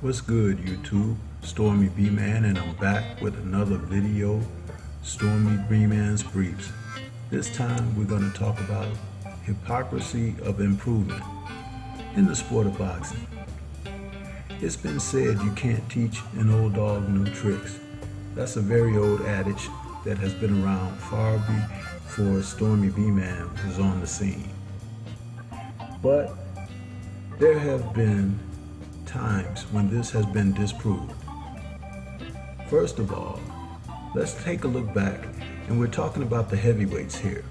What's good, YouTube? Stormybman, and I'm back with another video, Stormybman'S Briefs. This time we're going to talk about hypocrisy of improvement in the sport of boxing. It's been said you can't teach an old dog new tricks. That's a very old adage that has been around far before Stormybman was on the scene. But there have been times when this has been disproved. First of all, let's take a look back, and we're talking about the heavyweights here.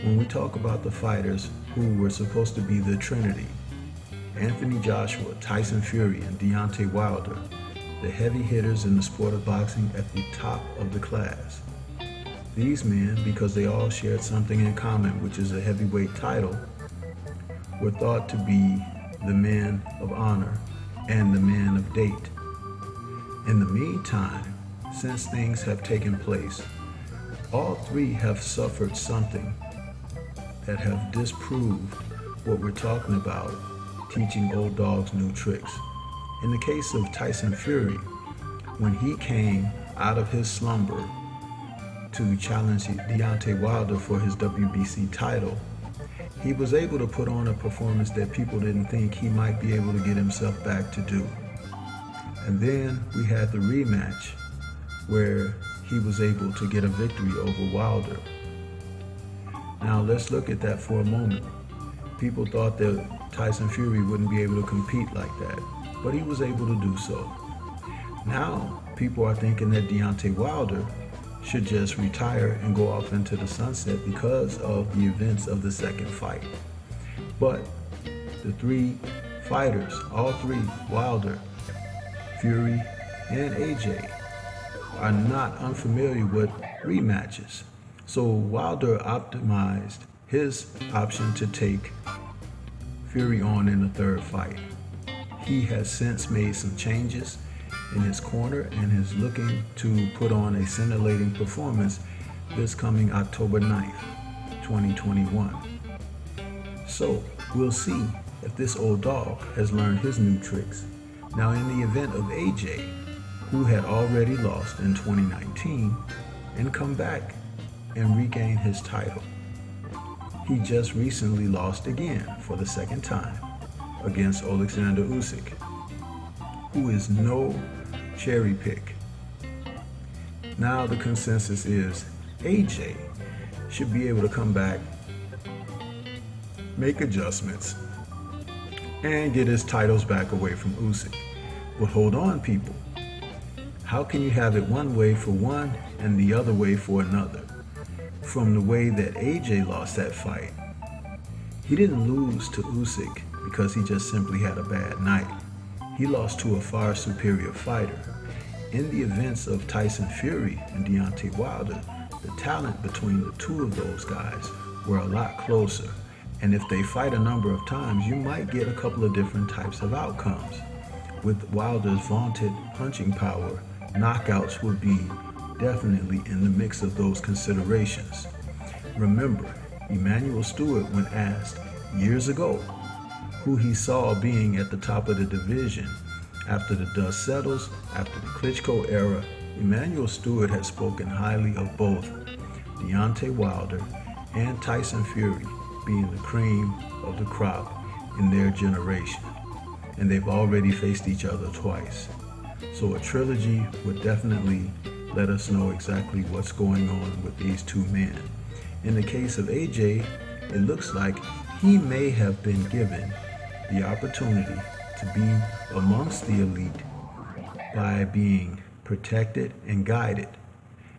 When we talk about the fighters who were supposed to be the Trinity, Anthony Joshua, Tyson Fury, and Deontay Wilder, the heavy hitters in the sport of boxing at the top of the class. These men, because they all shared something in common, which is a heavyweight title, were thought to be the men of honor and the men of date. In the meantime, since things have taken place, all three have suffered something that have disproved what we're talking about, teaching old dogs new tricks. In the case of Tyson Fury, when he came out of his slumber to challenge Deontay Wilder for his WBC title, he was able to put on a performance that people didn't think he might be able to get himself back to do. And then we had the rematch where he was able to get a victory over Wilder. Now let's look at that for a moment. People thought that Tyson Fury wouldn't be able to compete like that, but he was able to do so. Now people are thinking that Deontay Wilder should just retire and go off into the sunset because of the events of the second fight. But the three fighters, all three, Wilder, Fury, and AJ, are not unfamiliar with rematches. So Wilder optimized his option to take Fury on in the third fight. He has since made some changes in his corner and is looking to put on a scintillating performance this coming October 9th, 2021. So we'll see if this old dog has learned his new tricks. Now, in the event of AJ, who had already lost in 2019 and come back and regain his title, he just recently lost again for the second time against Alexander Usyk, who is no cherry pick. Now the consensus is AJ should be able to come back, make adjustments, and get his titles back away from Usyk. But hold on, people. How can you have it one way for one and the other way for another? From the way that AJ lost that fight, he didn't lose to Usyk because he just simply had a bad night. He lost to a far superior fighter. In the events of Tyson Fury and Deontay Wilder, the talent between the two of those guys were a lot closer. And if they fight a number of times, you might get a couple of different types of outcomes. With Wilder's vaunted punching power, knockouts would be definitely in the mix of those considerations. Remember, Emanuel Stewart, when asked years ago who he saw being at the top of the division after the dust settles, after the Klitschko era, Emanuel Stewart had spoken highly of both Deontay Wilder and Tyson Fury being the cream of the crop in their generation. And they've already faced each other twice. So a trilogy would definitely let us know exactly what's going on with these two men. In the case of AJ, it looks like he may have been given the opportunity to be amongst the elite by being protected and guided,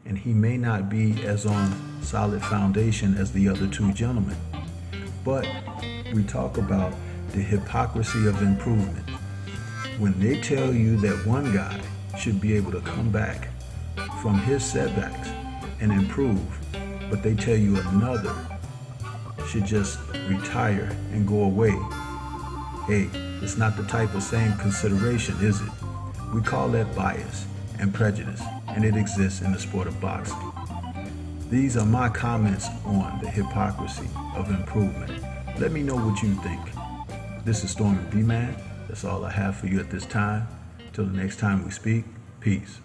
and he may not be as on solid foundation as the other two gentlemen. But we talk about the hypocrisy of improvement. When they tell you that one guy should be able to come back from his setbacks and improve, but they tell you another should just retire and go away. Hey, it's not the type of same consideration, is it? We call that bias and prejudice, and it exists in the sport of boxing. These are my comments on the hypocrisy of improvement. Let me know what you think. This is Stormybman, the That's all I have for you at this time. Till the next time we speak, peace.